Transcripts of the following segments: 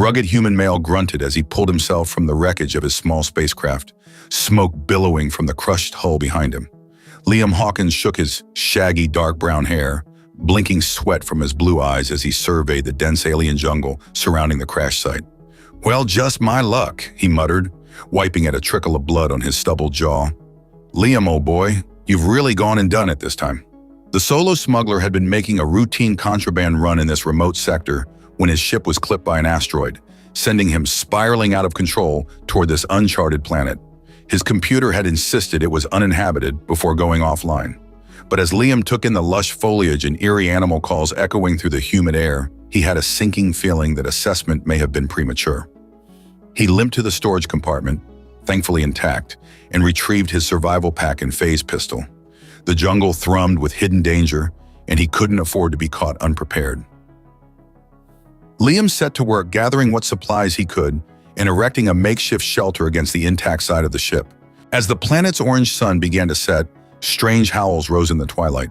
rugged human male grunted as he pulled himself from the wreckage of his small spacecraft, smoke billowing from the crushed hull behind him. Liam Hawkins shook his shaggy dark brown hair, blinking sweat from his blue eyes as he surveyed the dense alien jungle surrounding the crash site. "Well, just my luck," he muttered, wiping at a trickle of blood on his stubbled jaw. "Liam, old boy, you've really gone and done it this time." The solo smuggler had been making a routine contraband run in this remote sector when his ship was clipped by an asteroid, sending him spiraling out of control toward this uncharted planet. His computer had insisted it was uninhabited before going offline. But as Liam took in the lush foliage and eerie animal calls echoing through the humid air, he had a sinking feeling that assessment may have been premature. He limped to the storage compartment, thankfully intact, and retrieved his survival pack and phase pistol. The jungle thrummed with hidden danger, and he couldn't afford to be caught unprepared. Liam set to work gathering what supplies he could and erecting a makeshift shelter against the intact side of the ship. As the planet's orange sun began to set, strange howls rose in the twilight.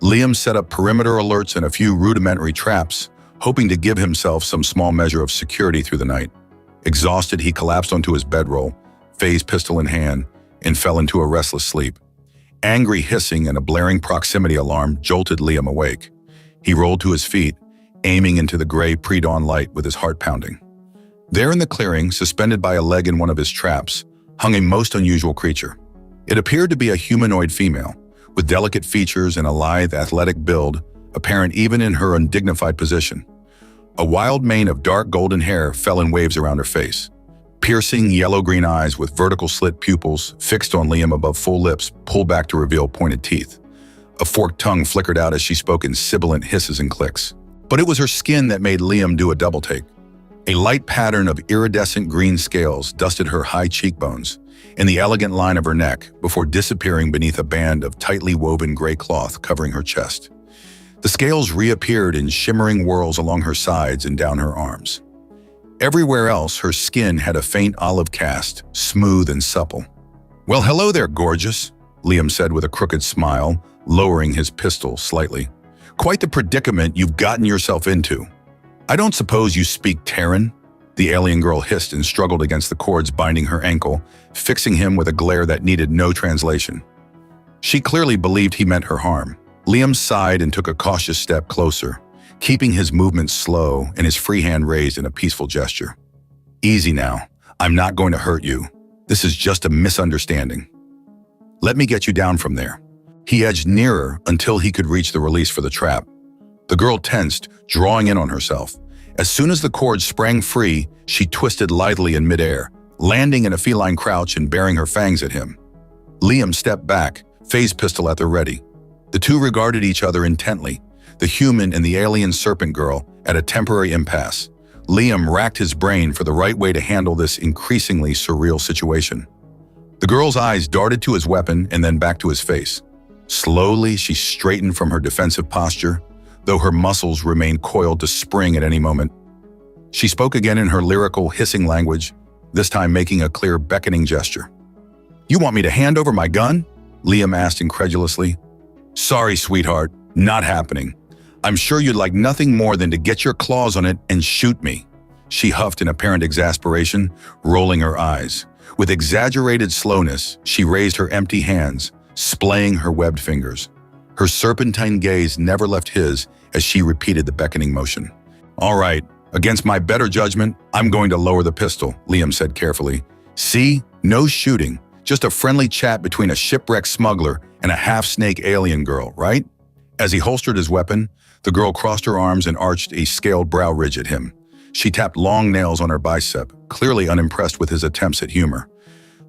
Liam set up perimeter alerts and a few rudimentary traps, hoping to give himself some small measure of security through the night. Exhausted, he collapsed onto his bedroll, phase pistol in hand, and fell into a restless sleep. Angry hissing and a blaring proximity alarm jolted Liam awake. He rolled to his feet, aiming into the gray pre-dawn light with his heart pounding. There in the clearing, suspended by a leg in one of his traps, hung a most unusual creature. It appeared to be a humanoid female, with delicate features and a lithe, athletic build, apparent even in her undignified position. A wild mane of dark golden hair fell in waves around her face. Piercing yellow-green eyes with vertical slit pupils fixed on Liam above full lips pulled back to reveal pointed teeth. A forked tongue flickered out as she spoke in sibilant hisses and clicks. But it was her skin that made Liam do a double-take. A light pattern of iridescent green scales dusted her high cheekbones and the elegant line of her neck before disappearing beneath a band of tightly woven gray cloth covering her chest. The scales reappeared in shimmering whorls along her sides and down her arms. Everywhere else, her skin had a faint olive cast, smooth and supple. "Well, hello there, gorgeous," Liam said with a crooked smile, lowering his pistol slightly. "Quite the predicament you've gotten yourself into. I don't suppose you speak Terran?" The alien girl hissed and struggled against the cords binding her ankle, fixing him with a glare that needed no translation. She clearly believed he meant her harm. Liam sighed and took a cautious step closer, keeping his movements slow and his free hand raised in a peaceful gesture. "Easy now. I'm not going to hurt you. This is just a misunderstanding. Let me get you down from there." He edged nearer until he could reach the release for the trap. The girl tensed, drawing in on herself. As soon as the cord sprang free, she twisted lithely in midair, landing in a feline crouch and baring her fangs at him. Liam stepped back, phase pistol at the ready. The two regarded each other intently, the human and the alien serpent girl at a temporary impasse. Liam racked his brain for the right way to handle this increasingly surreal situation. The girl's eyes darted to his weapon and then back to his face. Slowly, she straightened from her defensive posture, though her muscles remained coiled to spring at any moment. She spoke again in her lyrical, hissing language, this time making a clear, beckoning gesture. "You want me to hand over my gun?" Liam asked incredulously. "Sorry, sweetheart, not happening. I'm sure you'd like nothing more than to get your claws on it and shoot me," she huffed in apparent exasperation, rolling her eyes. With exaggerated slowness, she raised her empty hands, splaying her webbed fingers. Her serpentine gaze never left his as she repeated the beckoning motion. "All right, against my better judgment, I'm going to lower the pistol," Liam said carefully. "See? No shooting. Just a friendly chat between a shipwrecked smuggler and a half-snake alien girl, right?" As he holstered his weapon, the girl crossed her arms and arched a scaled brow ridge at him. She tapped long nails on her bicep, clearly unimpressed with his attempts at humor.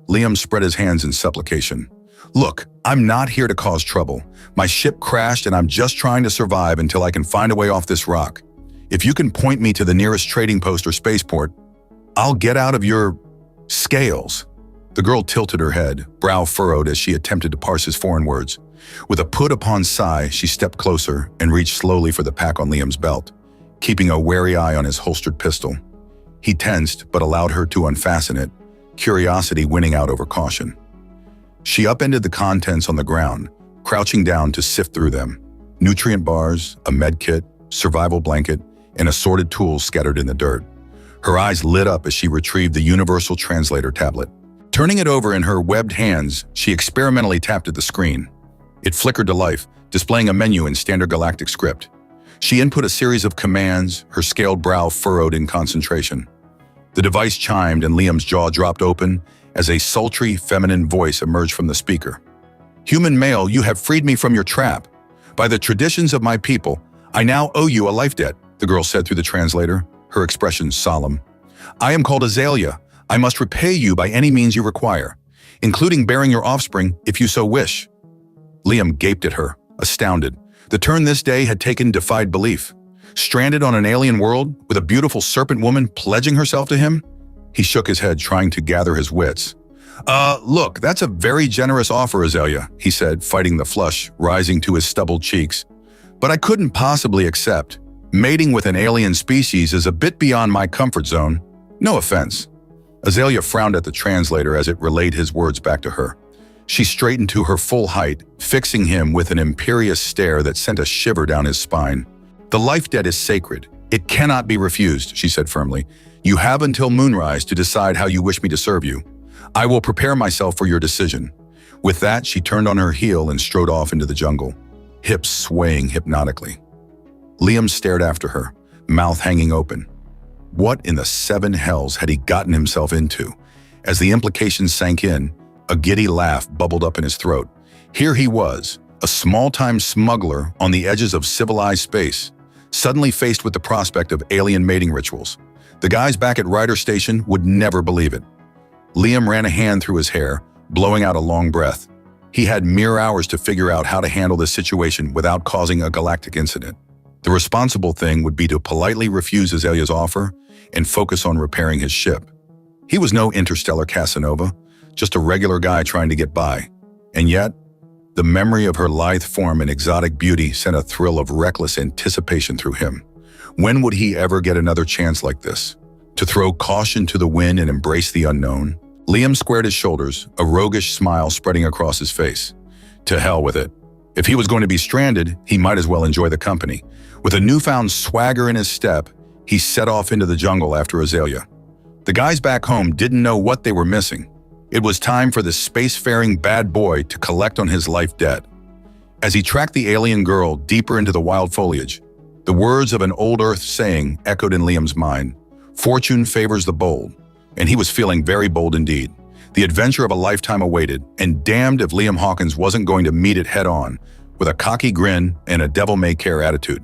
Liam spread his hands in supplication. "Look, I'm not here to cause trouble. My ship crashed and I'm just trying to survive until I can find a way off this rock. If you can point me to the nearest trading post or spaceport, I'll get out of your scales." The girl tilted her head, brow furrowed as she attempted to parse his foreign words. With a put-upon sigh, she stepped closer and reached slowly for the pack on Liam's belt, keeping a wary eye on his holstered pistol. He tensed but allowed her to unfasten it, curiosity winning out over caution. She upended the contents on the ground, crouching down to sift through them. Nutrient bars, a med kit, survival blanket, and assorted tools scattered in the dirt. Her eyes lit up as she retrieved the Universal Translator tablet. Turning it over in her webbed hands, she experimentally tapped at the screen. It flickered to life, displaying a menu in standard galactic script. She input a series of commands, her scaled brow furrowed in concentration. The device chimed and Liam's jaw dropped open as a sultry, feminine voice emerged from the speaker. "Human male, you have freed me from your trap. By the traditions of my people, I now owe you a life debt," the girl said through the translator, her expression solemn. "I am called Azalea. I must repay you by any means you require, including bearing your offspring if you so wish." Liam gaped at her, astounded. The turn this day had taken defied belief. Stranded on an alien world, with a beautiful serpent woman pledging herself to him? He shook his head, trying to gather his wits. Look, that's a very generous offer, Azalea," he said, fighting the flush rising to his stubbled cheeks. "But I couldn't possibly accept. Mating with an alien species is a bit beyond my comfort zone. No offense." Azalea frowned at the translator as it relayed his words back to her. She straightened to her full height, fixing him with an imperious stare that sent a shiver down his spine. "The life debt is sacred. It cannot be refused," she said firmly. "You have until moonrise to decide how you wish me to serve you. I will prepare myself for your decision." With that, she turned on her heel and strode off into the jungle, hips swaying hypnotically. Liam stared after her, mouth hanging open. What in the seven hells had he gotten himself into? As the implications sank in, a giddy laugh bubbled up in his throat. Here he was, a small-time smuggler on the edges of civilized space, suddenly faced with the prospect of alien mating rituals. The guys back at Ryder Station would never believe it. Liam ran a hand through his hair, blowing out a long breath. He had mere hours to figure out how to handle this situation without causing a galactic incident. The responsible thing would be to politely refuse Azalea's offer and focus on repairing his ship. He was no interstellar Casanova, just a regular guy trying to get by. And yet, the memory of her lithe form and exotic beauty sent a thrill of reckless anticipation through him. When would he ever get another chance like this? To throw caution to the wind and embrace the unknown? Liam squared his shoulders, a roguish smile spreading across his face. To hell with it. If he was going to be stranded, he might as well enjoy the company. With a newfound swagger in his step, he set off into the jungle after Azalea. The guys back home didn't know what they were missing. It was time for the spacefaring bad boy to collect on his life debt. As he tracked the alien girl deeper into the wild foliage, the words of an old Earth saying echoed in Liam's mind. Fortune favors the bold, and he was feeling very bold indeed. The adventure of a lifetime awaited, and damned if Liam Hawkins wasn't going to meet it head-on, with a cocky grin and a devil-may-care attitude.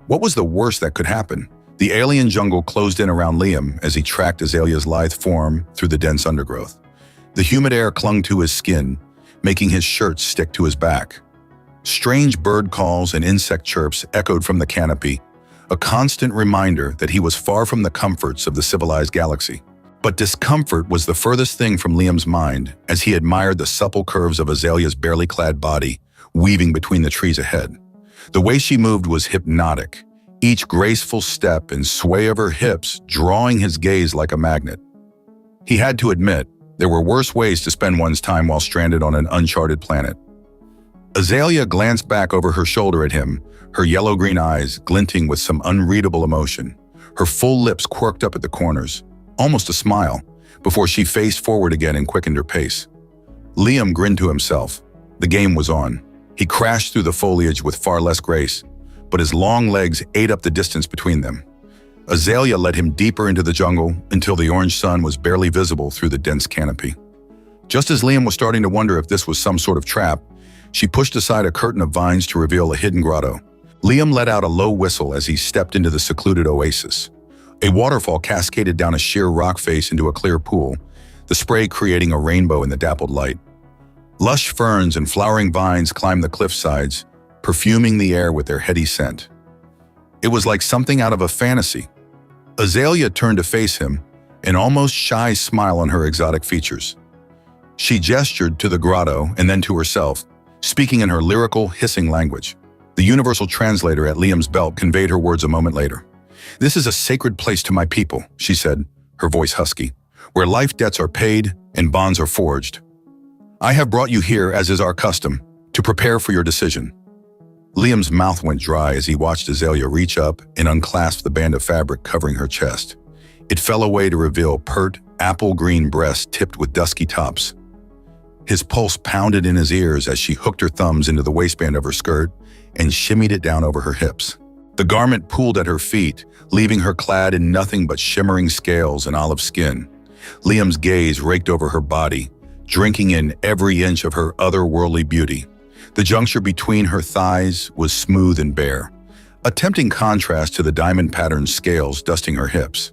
What was the worst that could happen? The alien jungle closed in around Liam as he tracked Azalea's lithe form through the dense undergrowth. The humid air clung to his skin, making his shirt stick to his back. Strange bird calls and insect chirps echoed from the canopy, a constant reminder that he was far from the comforts of the civilized galaxy. But discomfort was the furthest thing from Liam's mind as he admired the supple curves of Azalea's barely clad body, weaving between the trees ahead. The way she moved was hypnotic, each graceful step and sway of her hips drawing his gaze like a magnet. He had to admit, there were worse ways to spend one's time while stranded on an uncharted planet. Azalea glanced back over her shoulder at him, her yellow-green eyes glinting with some unreadable emotion. Her full lips quirked up at the corners, almost a smile, before she faced forward again and quickened her pace. Liam grinned to himself. The game was on. He crashed through the foliage with far less grace, but his long legs ate up the distance between them. Azalea led him deeper into the jungle until the orange sun was barely visible through the dense canopy. Just as Liam was starting to wonder if this was some sort of trap, she pushed aside a curtain of vines to reveal a hidden grotto. Liam let out a low whistle as he stepped into the secluded oasis. A waterfall cascaded down a sheer rock face into a clear pool, the spray creating a rainbow in the dappled light. Lush ferns and flowering vines climbed the cliff sides, perfuming the air with their heady scent. It was like something out of a fantasy. Azalea turned to face him, an almost shy smile on her exotic features. She gestured to the grotto and then to herself, speaking in her lyrical, hissing language. The universal translator at Liam's belt conveyed her words a moment later. "This is a sacred place to my people," she said, her voice husky, "where life debts are paid and bonds are forged. I have brought you here, as is our custom, to prepare for your decision." Liam's mouth went dry as he watched Azalea reach up and unclasp the band of fabric covering her chest. It fell away to reveal pert, apple-green breasts tipped with dusky tops. His pulse pounded in his ears as she hooked her thumbs into the waistband of her skirt and shimmied it down over her hips. The garment pooled at her feet, leaving her clad in nothing but shimmering scales and olive skin. Liam's gaze raked over her body, drinking in every inch of her otherworldly beauty. The juncture between her thighs was smooth and bare, a tempting contrast to the diamond-patterned scales dusting her hips.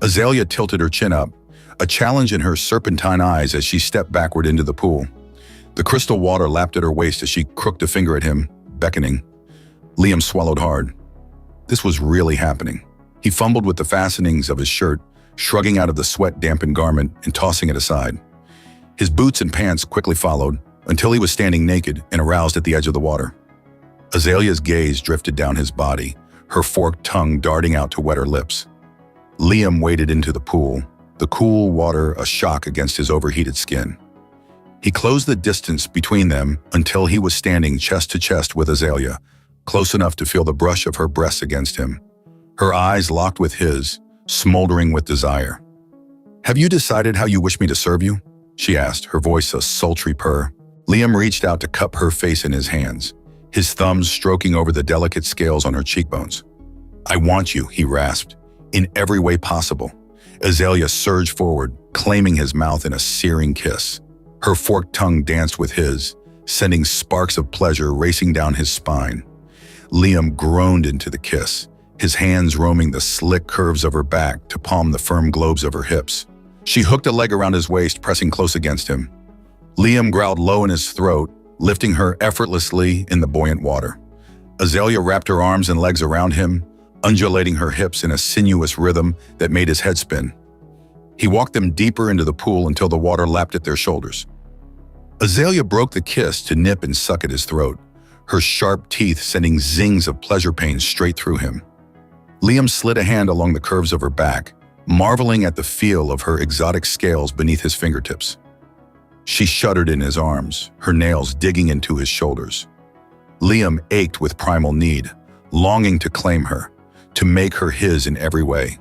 Azalea tilted her chin up, a challenge in her serpentine eyes as she stepped backward into the pool. The crystal water lapped at her waist as she crooked a finger at him, beckoning. Liam swallowed hard. This was really happening. He fumbled with the fastenings of his shirt, shrugging out of the sweat-dampened garment and tossing it aside. His boots and pants quickly followed, until he was standing naked and aroused at the edge of the water. Azalea's gaze drifted down his body, her forked tongue darting out to wet her lips. Liam waded into the pool, the cool water a shock against his overheated skin. He closed the distance between them until he was standing chest to chest with Azalea, close enough to feel the brush of her breasts against him. Her eyes locked with his, smoldering with desire. "Have you decided how you wish me to serve you?" she asked, her voice a sultry purr. Liam reached out to cup her face in his hands, his thumbs stroking over the delicate scales on her cheekbones. "I want you," he rasped, "in every way possible." Azalea surged forward, claiming his mouth in a searing kiss. Her forked tongue danced with his, sending sparks of pleasure racing down his spine. Liam groaned into the kiss, his hands roaming the slick curves of her back to palm the firm globes of her hips. She hooked a leg around his waist, pressing close against him. Liam growled low in his throat, lifting her effortlessly in the buoyant water. Azalea wrapped her arms and legs around him, undulating her hips in a sinuous rhythm that made his head spin. He walked them deeper into the pool until the water lapped at their shoulders. Azalea broke the kiss to nip and suck at his throat, her sharp teeth sending zings of pleasure pain straight through him. Liam slid a hand along the curves of her back, marveling at the feel of her exotic scales beneath his fingertips. She shuddered in his arms, her nails digging into his shoulders. Liam ached with primal need, longing to claim her, to make her his in every way.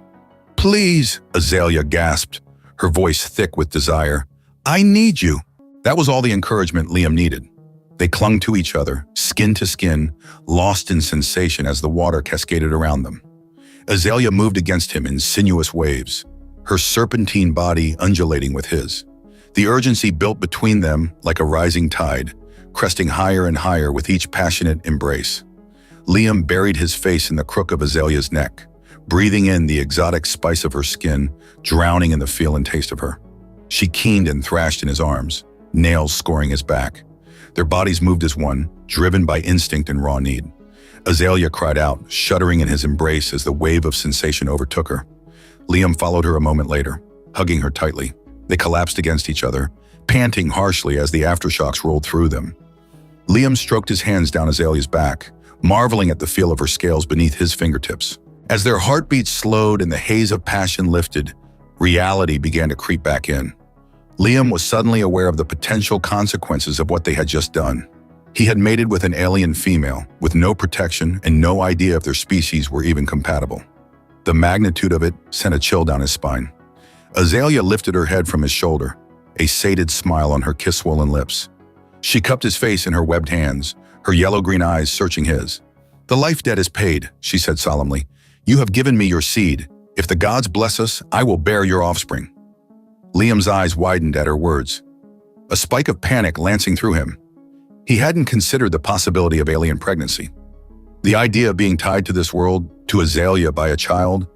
"Please," Azalea gasped, her voice thick with desire. "I need you." That was all the encouragement Liam needed. They clung to each other, skin to skin, lost in sensation as the water cascaded around them. Azalea moved against him in sinuous waves, her serpentine body undulating with his. The urgency built between them like a rising tide, cresting higher and higher with each passionate embrace. Liam buried his face in the crook of Azalea's neck, breathing in the exotic spice of her skin, drowning in the feel and taste of her. She keened and thrashed in his arms, nails scoring his back. Their bodies moved as one, driven by instinct and raw need. Azalea cried out, shuddering in his embrace as the wave of sensation overtook her. Liam followed her a moment later, hugging her tightly. They collapsed against each other, panting harshly as the aftershocks rolled through them. Liam stroked his hands down Azalea's back, marveling at the feel of her scales beneath his fingertips. As their heartbeats slowed and the haze of passion lifted, reality began to creep back in. Liam was suddenly aware of the potential consequences of what they had just done. He had mated with an alien female, with no protection and no idea if their species were even compatible. The magnitude of it sent a chill down his spine. Azalea lifted her head from his shoulder, a sated smile on her kiss-swollen lips. She cupped his face in her webbed hands, her yellow-green eyes searching his. "The life debt is paid," she said solemnly. "You have given me your seed. If the gods bless us, I will bear your offspring." Liam's eyes widened at her words, a spike of panic lancing through him. He hadn't considered the possibility of alien pregnancy. The idea of being tied to this world, to Azalea by a child,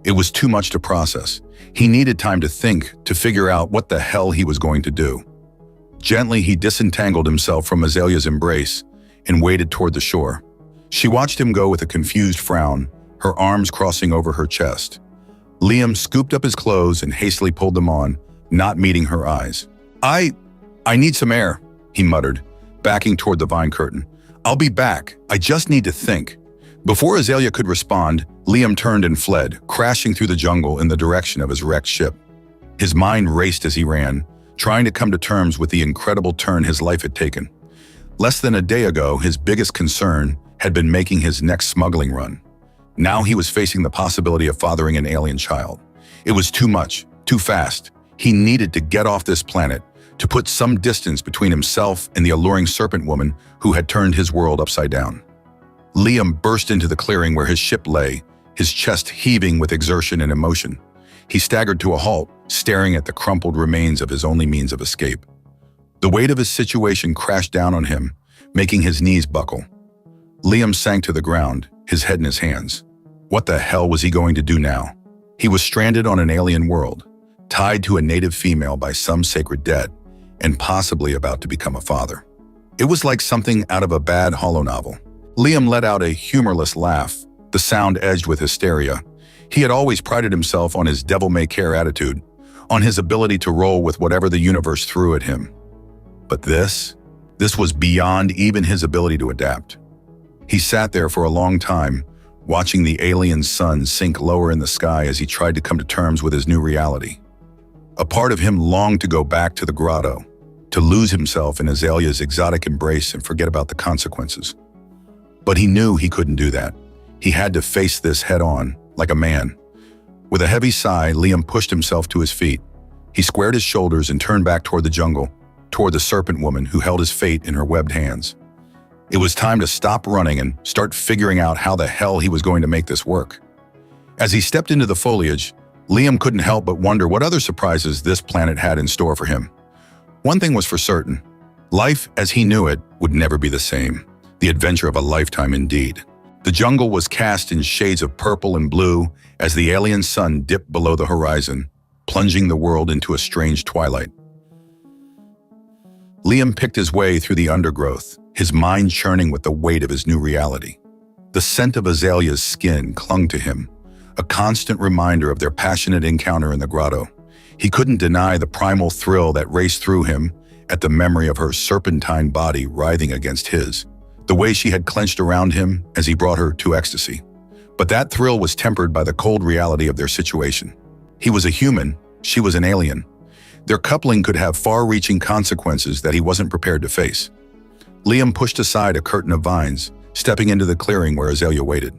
it was too much to process. He needed time to think, to figure out what the hell he was going to do. Gently, he disentangled himself from Azalea's embrace and waded toward the shore. She watched him go with a confused frown, her arms crossing over her chest. Liam scooped up his clothes and hastily pulled them on, not meeting her eyes. I need some air," he muttered, backing toward the vine curtain. "I'll be back. I just need to think." Before Azalea could respond, Liam turned and fled, crashing through the jungle in the direction of his wrecked ship. His mind raced as he ran, trying to come to terms with the incredible turn his life had taken. Less than a day ago, his biggest concern had been making his next smuggling run. Now he was facing the possibility of fathering an alien child. It was too much, too fast. He needed to get off this planet, to put some distance between himself and the alluring serpent woman who had turned his world upside down. Liam burst into the clearing where his ship lay, his chest heaving with exertion and emotion. He staggered to a halt, staring at the crumpled remains of his only means of escape. The weight of his situation crashed down on him, making his knees buckle. Liam sank to the ground, his head in his hands. What the hell was he going to do now? He was stranded on an alien world, tied to a native female by some sacred debt, and possibly about to become a father. It was like something out of a bad hollow novel. Liam let out a humorless laugh, the sound edged with hysteria. He had always prided himself on his devil-may-care attitude, on his ability to roll with whatever the universe threw at him. But this was beyond even his ability to adapt. He sat there for a long time, watching the alien sun sink lower in the sky as he tried to come to terms with his new reality. A part of him longed to go back to the grotto, to lose himself in Azalea's exotic embrace and forget about the consequences. But he knew he couldn't do that. He had to face this head-on, like a man. With a heavy sigh, Liam pushed himself to his feet. He squared his shoulders and turned back toward the jungle, toward the serpent woman who held his fate in her webbed hands. It was time to stop running and start figuring out how the hell he was going to make this work. As he stepped into the foliage, Liam couldn't help but wonder what other surprises this planet had in store for him. One thing was for certain. Life, as he knew it, would never be the same. The adventure of a lifetime indeed. The jungle was cast in shades of purple and blue as the alien sun dipped below the horizon, plunging the world into a strange twilight. Liam picked his way through the undergrowth, his mind churning with the weight of his new reality. The scent of Azalea's skin clung to him, a constant reminder of their passionate encounter in the grotto. He couldn't deny the primal thrill that raced through him at the memory of her serpentine body writhing against his, the way she had clenched around him as he brought her to ecstasy. But that thrill was tempered by the cold reality of their situation. He was a human, she was an alien. Their coupling could have far-reaching consequences that he wasn't prepared to face. Liam pushed aside a curtain of vines, stepping into the clearing where Azalea waited.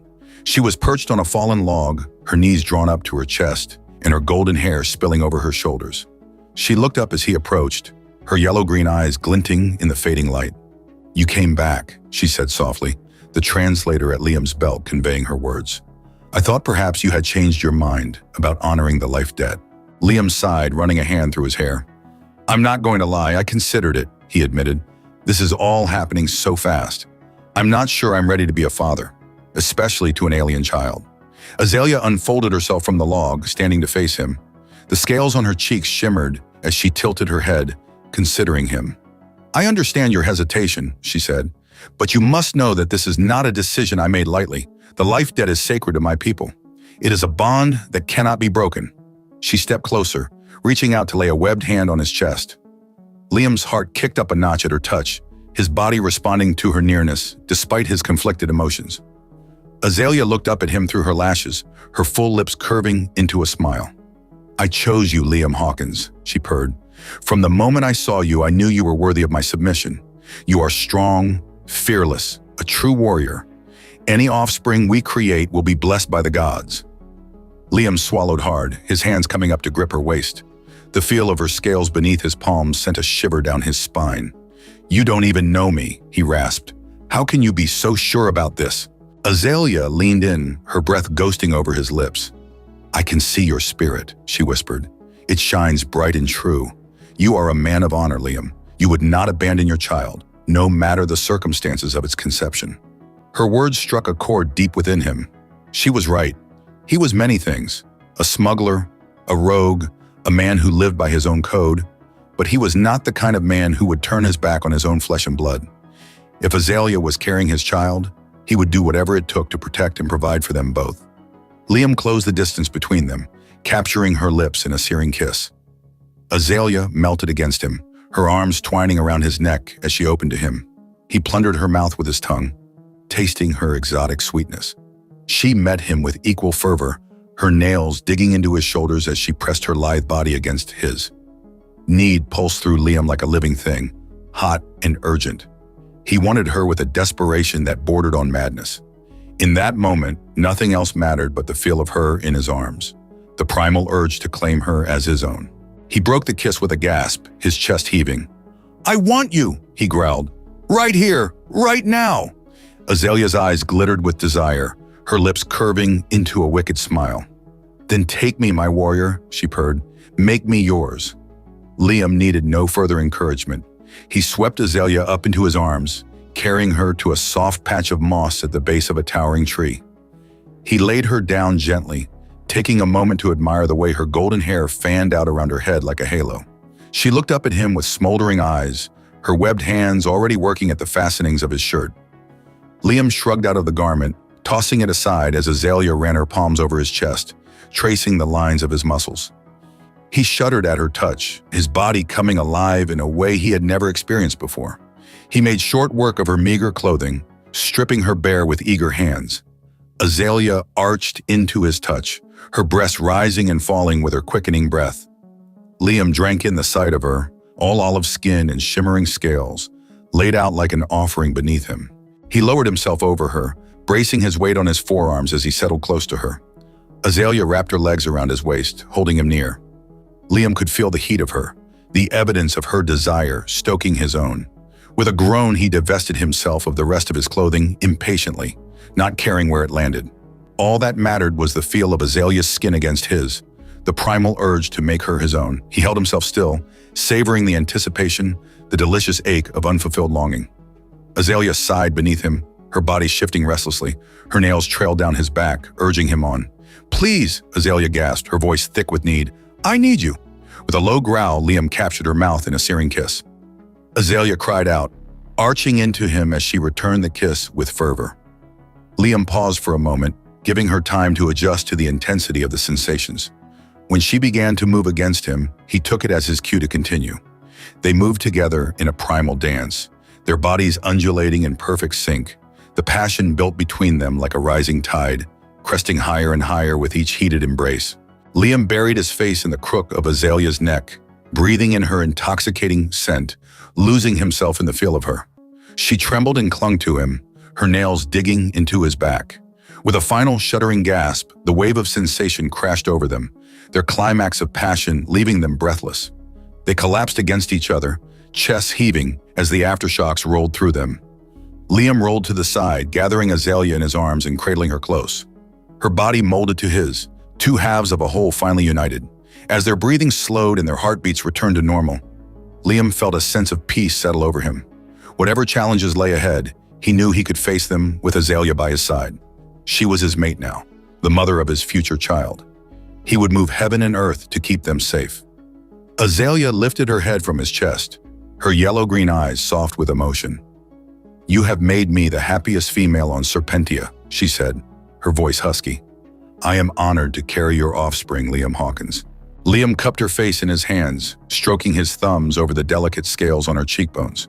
She was perched on a fallen log, her knees drawn up to her chest, and her golden hair spilling over her shoulders. She looked up as he approached, her yellow-green eyes glinting in the fading light. "You came back," she said softly, the translator at Liam's belt conveying her words. "I thought perhaps you had changed your mind about honoring the life debt." Liam sighed, running a hand through his hair. "I'm not going to lie, I considered it," he admitted. "This is all happening so fast. I'm not sure I'm ready to be a father, especially to an alien child." Azalea unfolded herself from the log, standing to face him. The scales on her cheeks shimmered as she tilted her head, considering him. "I understand your hesitation," she said, "but you must know that this is not a decision I made lightly. The life debt is sacred to my people. It is a bond that cannot be broken." She stepped closer, reaching out to lay a webbed hand on his chest. Liam's heart kicked up a notch at her touch, his body responding to her nearness, despite his conflicted emotions. Azalea looked up at him through her lashes, her full lips curving into a smile. "I chose you, Liam Hawkins," she purred. "From the moment I saw you, I knew you were worthy of my submission. You are strong, fearless, a true warrior. Any offspring we create will be blessed by the gods." Liam swallowed hard, his hands coming up to grip her waist. The feel of her scales beneath his palms sent a shiver down his spine. "You don't even know me," he rasped. "How can you be so sure about this?" Azalea leaned in, her breath ghosting over his lips. "I can see your spirit," she whispered. "It shines bright and true. You are a man of honor, Liam. You would not abandon your child, no matter the circumstances of its conception." Her words struck a chord deep within him. She was right. He was many things: a smuggler, a rogue, a man who lived by his own code, but he was not the kind of man who would turn his back on his own flesh and blood. If Azalea was carrying his child, he would do whatever it took to protect and provide for them both. Liam closed the distance between them, capturing her lips in a searing kiss. Azalea melted against him, her arms twining around his neck as she opened to him. He plundered her mouth with his tongue, tasting her exotic sweetness. She met him with equal fervor, her nails digging into his shoulders as she pressed her lithe body against his. Need pulsed through Liam like a living thing, hot and urgent. He wanted her with a desperation that bordered on madness. In that moment, nothing else mattered but the feel of her in his arms, the primal urge to claim her as his own. He broke the kiss with a gasp, his chest heaving. "I want you," he growled. "Right here, right now." Azalea's eyes glittered with desire, her lips curving into a wicked smile. "Then take me, my warrior," she purred. "Make me yours." Liam needed no further encouragement. He swept Azalea up into his arms, carrying her to a soft patch of moss at the base of a towering tree. He laid her down gently, taking a moment to admire the way her golden hair fanned out around her head like a halo. She looked up at him with smoldering eyes, her webbed hands already working at the fastenings of his shirt. Liam shrugged out of the garment, tossing it aside as Azalea ran her palms over his chest, tracing the lines of his muscles. He shuddered at her touch, his body coming alive in a way he had never experienced before. He made short work of her meager clothing, stripping her bare with eager hands. Azalea arched into his touch, her breasts rising and falling with her quickening breath. Liam drank in the sight of her, all olive skin and shimmering scales, laid out like an offering beneath him. He lowered himself over her, bracing his weight on his forearms as he settled close to her. Azalea wrapped her legs around his waist, holding him near. Liam could feel the heat of her, the evidence of her desire stoking his own. With a groan, he divested himself of the rest of his clothing impatiently, not caring where it landed. All that mattered was the feel of Azalea's skin against his, the primal urge to make her his own. He held himself still, savoring the anticipation, the delicious ache of unfulfilled longing. Azalea sighed beneath him, her body shifting restlessly. Her nails trailed down his back, urging him on. "Please," Azalea gasped, her voice thick with need. "I need you." With a low growl, Liam captured her mouth in a searing kiss. Azalea cried out, arching into him as she returned the kiss with fervor. Liam paused for a moment, giving her time to adjust to the intensity of the sensations. When she began to move against him, he took it as his cue to continue. They moved together in a primal dance, their bodies undulating in perfect sync, the passion built between them like a rising tide, cresting higher and higher with each heated embrace. Liam buried his face in the crook of Azalea's neck, breathing in her intoxicating scent, losing himself in the feel of her. She trembled and clung to him, her nails digging into his back. With a final shuddering gasp, the wave of sensation crashed over them, their climax of passion leaving them breathless. They collapsed against each other, chests heaving as the aftershocks rolled through them. Liam rolled to the side, gathering Azalea in his arms and cradling her close. Her body molded to his, two halves of a whole finally united. As their breathing slowed and their heartbeats returned to normal, Liam felt a sense of peace settle over him. Whatever challenges lay ahead, he knew he could face them with Azalea by his side. She was his mate now, the mother of his future child. He would move heaven and earth to keep them safe. Azalea lifted her head from his chest, her yellow-green eyes soft with emotion. "You have made me the happiest female on Serpentia," she said, her voice husky. "I am honored to carry your offspring, Liam Hawkins." Liam cupped her face in his hands, stroking his thumbs over the delicate scales on her cheekbones.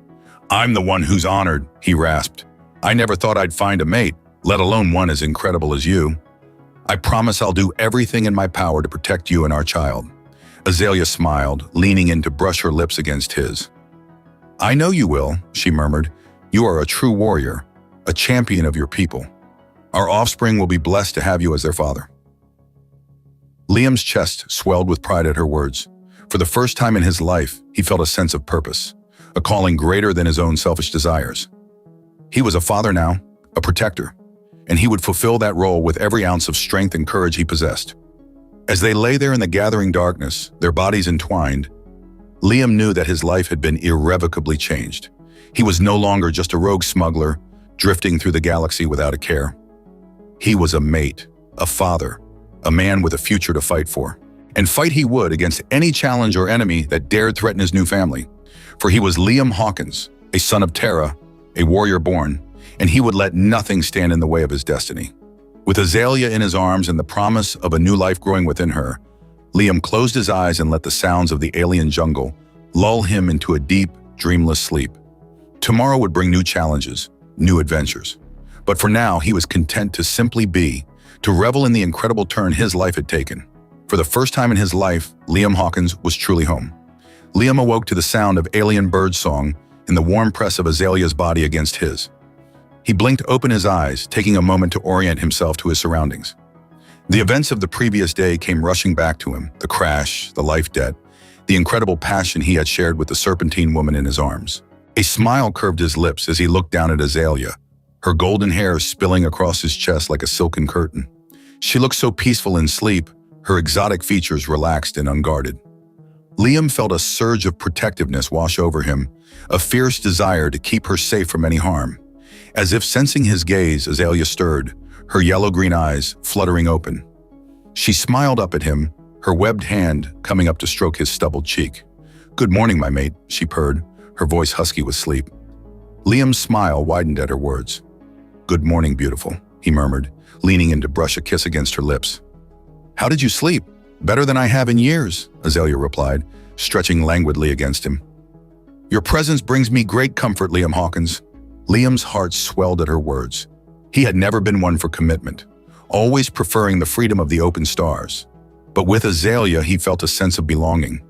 "I'm the one who's honored," he rasped. "I never thought I'd find a mate, let alone one as incredible as you. I promise I'll do everything in my power to protect you and our child." Azalea smiled, leaning in to brush her lips against his. "I know you will," she murmured. "You are a true warrior, a champion of your people. Our offspring will be blessed to have you as their father." Liam's chest swelled with pride at her words. For the first time in his life, he felt a sense of purpose, a calling greater than his own selfish desires. He was a father now, a protector, and he would fulfill that role with every ounce of strength and courage he possessed. As they lay there in the gathering darkness, their bodies entwined, Liam knew that his life had been irrevocably changed. He was no longer just a rogue smuggler, drifting through the galaxy without a care. He was a mate, a father, a man with a future to fight for. And fight he would against any challenge or enemy that dared threaten his new family. For he was Liam Hawkins, a son of Terra, a warrior born, and he would let nothing stand in the way of his destiny. With Azalea in his arms and the promise of a new life growing within her, Liam closed his eyes and let the sounds of the alien jungle lull him into a deep, dreamless sleep. Tomorrow would bring new challenges, new adventures. But for now, he was content to simply be, to revel in the incredible turn his life had taken. For the first time in his life, Liam Hawkins was truly home. Liam awoke to the sound of alien bird song and the warm press of Azalea's body against his. He blinked open his eyes, taking a moment to orient himself to his surroundings. The events of the previous day came rushing back to him, the crash, the life debt, the incredible passion he had shared with the serpentine woman in his arms. A smile curved his lips as he looked down at Azalea, her golden hair spilling across his chest like a silken curtain. She looked so peaceful in sleep, her exotic features relaxed and unguarded. Liam felt a surge of protectiveness wash over him, a fierce desire to keep her safe from any harm. As if sensing his gaze, Azalea stirred, her yellow-green eyes fluttering open. She smiled up at him, her webbed hand coming up to stroke his stubbled cheek. "Good morning, my mate," she purred, her voice husky with sleep. Liam's smile widened at her words. "Good morning, beautiful," he murmured, leaning in to brush a kiss against her lips. "How did you sleep?" "Better than I have in years," Azalea replied, stretching languidly against him. "Your presence brings me great comfort, Liam Hawkins." Liam's heart swelled at her words. He had never been one for commitment, always preferring the freedom of the open stars. But with Azalea, he felt a sense of belonging,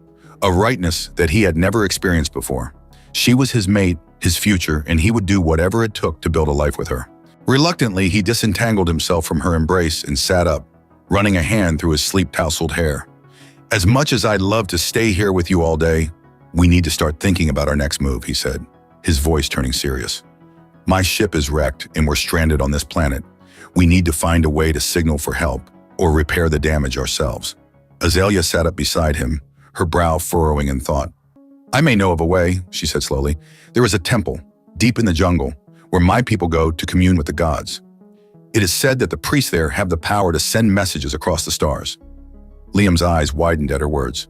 a rightness that he had never experienced before. She was his mate, his future, and he would do whatever it took to build a life with her. Reluctantly, he disentangled himself from her embrace and sat up, running a hand through his sleep-tousled hair. "As much as I'd love to stay here with you all day, we need to start thinking about our next move," he said, his voice turning serious. "My ship is wrecked and we're stranded on this planet. We need to find a way to signal for help or repair the damage ourselves." Azalea sat up beside him, her brow furrowing in thought. "I may know of a way," she said slowly. "There is a temple, deep in the jungle, where my people go to commune with the gods. It is said that the priests there have the power to send messages across the stars." Liam's eyes widened at her words.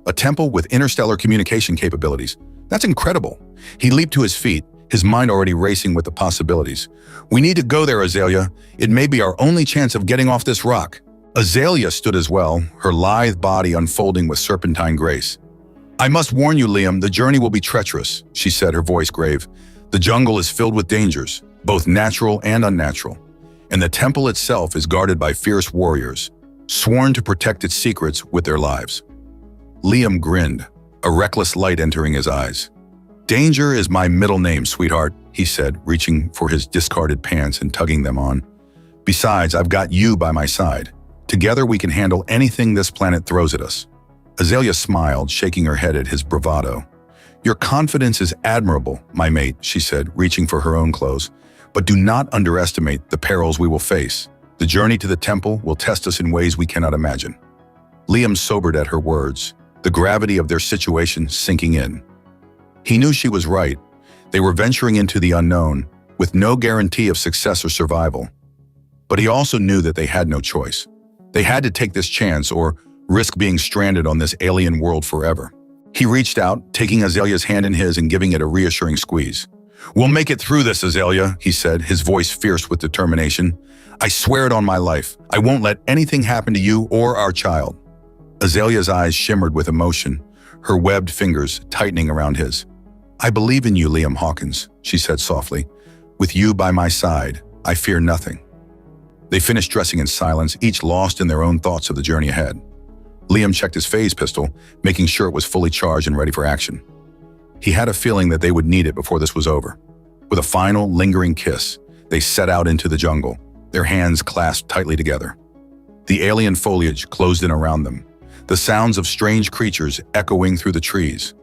"A temple with interstellar communication capabilities. That's incredible." He leaped to his feet, his mind already racing with the possibilities. "We need to go there, Azalea. It may be our only chance of getting off this rock." Azalea stood as well, her lithe body unfolding with serpentine grace. "I must warn you, Liam, the journey will be treacherous," she said, her voice grave. "The jungle is filled with dangers, both natural and unnatural, and the temple itself is guarded by fierce warriors, sworn to protect its secrets with their lives." Liam grinned, a reckless light entering his eyes. "Danger is my middle name, sweetheart," he said, reaching for his discarded pants and tugging them on. "Besides, I've got you by my side. Together we can handle anything this planet throws at us." Azalea smiled, shaking her head at his bravado. "Your confidence is admirable, my mate," she said, reaching for her own clothes. "But do not underestimate the perils we will face. The journey to the temple will test us in ways we cannot imagine." Liam sobered at her words, the gravity of their situation sinking in. He knew she was right. They were venturing into the unknown, with no guarantee of success or survival. But he also knew that they had no choice. They had to take this chance or risk being stranded on this alien world forever. He reached out, taking Azalea's hand in his and giving it a reassuring squeeze. "We'll make it through this, Azalea," he said, his voice fierce with determination. "I swear it on my life. I won't let anything happen to you or our child." Azalea's eyes shimmered with emotion, her webbed fingers tightening around his. "I believe in you, Liam Hawkins," she said softly. "With you by my side, I fear nothing." They finished dressing in silence, each lost in their own thoughts of the journey ahead. Liam checked his phase pistol, making sure it was fully charged and ready for action. He had a feeling that they would need it before this was over. With a final, lingering kiss, they set out into the jungle, their hands clasped tightly together. The alien foliage closed in around them, the sounds of strange creatures echoing through the trees.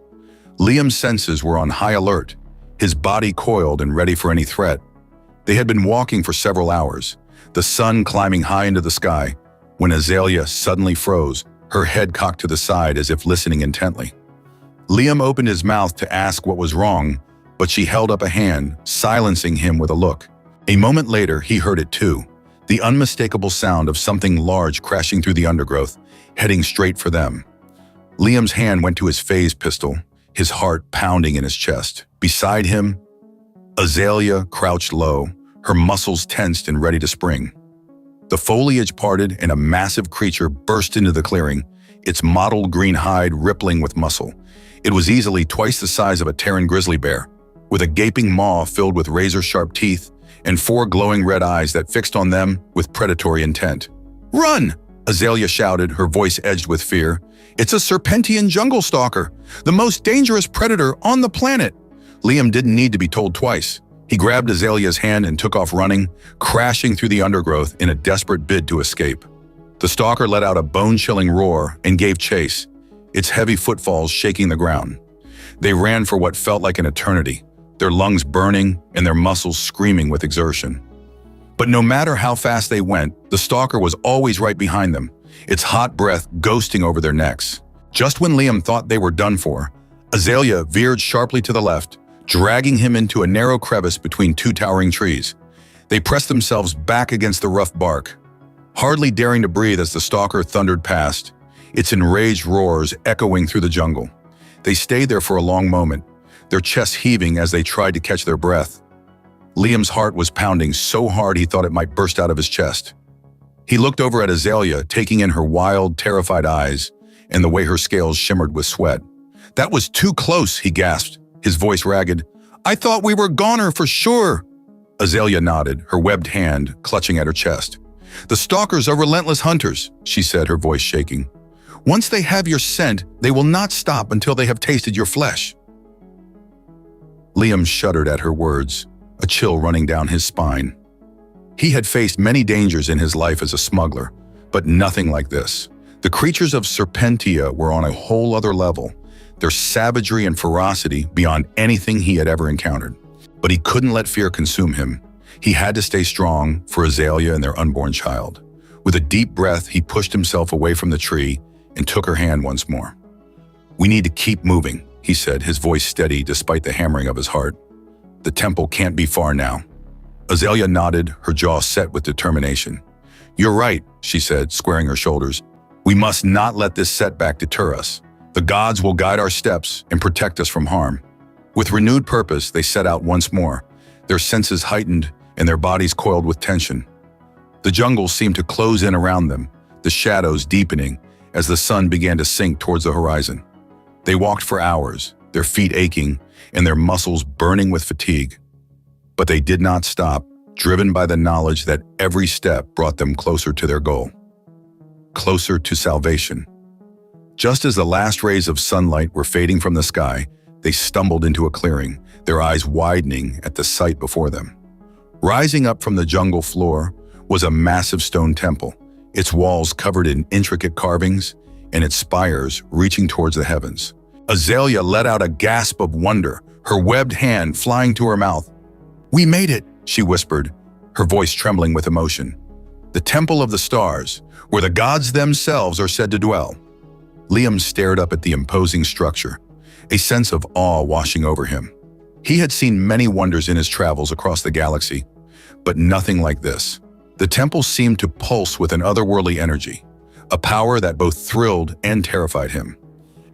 Liam's senses were on high alert, his body coiled and ready for any threat. They had been walking for several hours, the sun climbing high into the sky, when Azalea suddenly froze, her head cocked to the side as if listening intently. Liam opened his mouth to ask what was wrong, but she held up a hand, silencing him with a look. A moment later, he heard it too, the unmistakable sound of something large crashing through the undergrowth, heading straight for them. Liam's hand went to his phase pistol, his heart pounding in his chest. Beside him, Azalea crouched low, her muscles tensed and ready to spring. The foliage parted and a massive creature burst into the clearing, its mottled green hide rippling with muscle. It was easily twice the size of a Terran grizzly bear, with a gaping maw filled with razor-sharp teeth and 4 glowing red eyes that fixed on them with predatory intent. "Run!" Azalea shouted, her voice edged with fear. "It's a serpentine jungle stalker, the most dangerous predator on the planet." Liam didn't need to be told twice. He grabbed Azalea's hand and took off running, crashing through the undergrowth in a desperate bid to escape. The stalker let out a bone-chilling roar and gave chase, its heavy footfalls shaking the ground. They ran for what felt like an eternity, their lungs burning and their muscles screaming with exertion. But no matter how fast they went, the stalker was always right behind them, its hot breath ghosting over their necks. Just when Liam thought they were done for, Azalea veered sharply to the left, dragging him into a narrow crevice between two towering trees. They pressed themselves back against the rough bark, hardly daring to breathe as the stalker thundered past, its enraged roars echoing through the jungle. They stayed there for a long moment, their chests heaving as they tried to catch their breath. Liam's heart was pounding so hard he thought it might burst out of his chest. He looked over at Azalea, taking in her wild, terrified eyes and the way her scales shimmered with sweat. "That was too close," he gasped, his voice ragged. "I thought we were goner for sure." Azalea nodded, her webbed hand clutching at her chest. "The stalkers are relentless hunters," she said, her voice shaking. "Once they have your scent, they will not stop until they have tasted your flesh." Liam shuddered at her words, a chill running down his spine. He had faced many dangers in his life as a smuggler, but nothing like this. The creatures of Serpentia were on a whole other level, their savagery and ferocity beyond anything he had ever encountered. But he couldn't let fear consume him. He had to stay strong for Azalea and their unborn child. With a deep breath, he pushed himself away from the tree and took her hand once more. "We need to keep moving," he said, his voice steady despite the hammering of his heart. "The temple can't be far now." Azalea nodded, her jaw set with determination. "You're right," she said, squaring her shoulders. "We must not let this setback deter us. The gods will guide our steps and protect us from harm." With renewed purpose, they set out once more, their senses heightened and their bodies coiled with tension. The jungle seemed to close in around them, the shadows deepening as the sun began to sink towards the horizon. They walked for hours, their feet aching and their muscles burning with fatigue. But they did not stop, driven by the knowledge that every step brought them closer to their goal. Closer to salvation. Just as the last rays of sunlight were fading from the sky, they stumbled into a clearing, their eyes widening at the sight before them. Rising up from the jungle floor was a massive stone temple, its walls covered in intricate carvings and its spires reaching towards the heavens. Azalea let out a gasp of wonder, her webbed hand flying to her mouth. "We made it," she whispered, her voice trembling with emotion. "The Temple of the Stars, where the gods themselves are said to dwell." Liam stared up at the imposing structure, a sense of awe washing over him. He had seen many wonders in his travels across the galaxy, but nothing like this. The temple seemed to pulse with an otherworldly energy, a power that both thrilled and terrified him.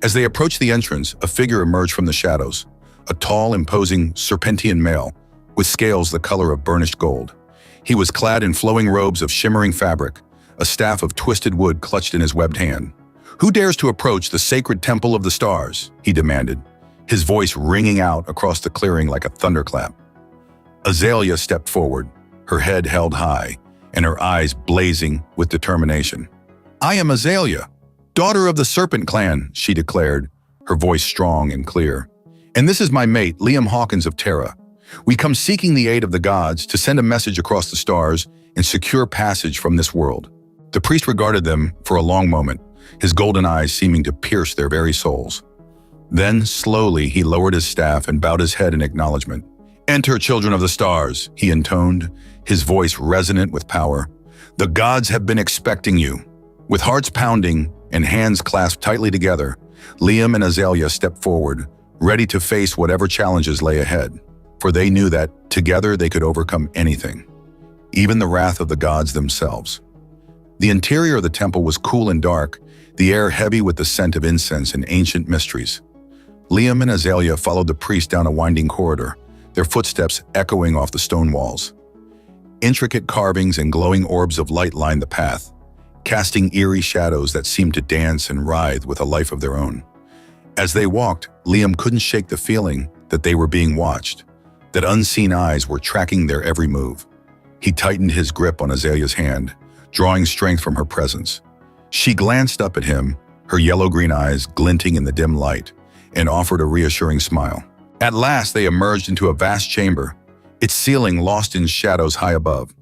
As they approached the entrance, a figure emerged from the shadows, a tall, imposing Serpentian male, with scales the color of burnished gold. He was clad in flowing robes of shimmering fabric, a staff of twisted wood clutched in his webbed hand. "Who dares to approach the sacred Temple of the Stars?" he demanded, his voice ringing out across the clearing like a thunderclap. Azalea stepped forward, her head held high, and her eyes blazing with determination. "I am Azalea, daughter of the Serpent Clan," she declared, her voice strong and clear. "And this is my mate, Liam Hawkins of Terra. We come seeking the aid of the gods to send a message across the stars and secure passage from this world." The priest regarded them for a long moment, his golden eyes seeming to pierce their very souls. Then, slowly, he lowered his staff and bowed his head in acknowledgement. "Enter, children of the stars," he intoned, his voice resonant with power. "The gods have been expecting you." With hearts pounding and hands clasped tightly together, Liam and Azalea stepped forward, ready to face whatever challenges lay ahead, for they knew that together they could overcome anything, even the wrath of the gods themselves. The interior of the temple was cool and dark, the air heavy with the scent of incense and ancient mysteries. Liam and Azalea followed the priest down a winding corridor, their footsteps echoing off the stone walls. Intricate carvings and glowing orbs of light lined the path, casting eerie shadows that seemed to dance and writhe with a life of their own. As they walked, Liam couldn't shake the feeling that they were being watched, that unseen eyes were tracking their every move. He tightened his grip on Azalea's hand, drawing strength from her presence. She glanced up at him, her yellow-green eyes glinting in the dim light, and offered a reassuring smile. At last they emerged into a vast chamber, its ceiling lost in shadows high above.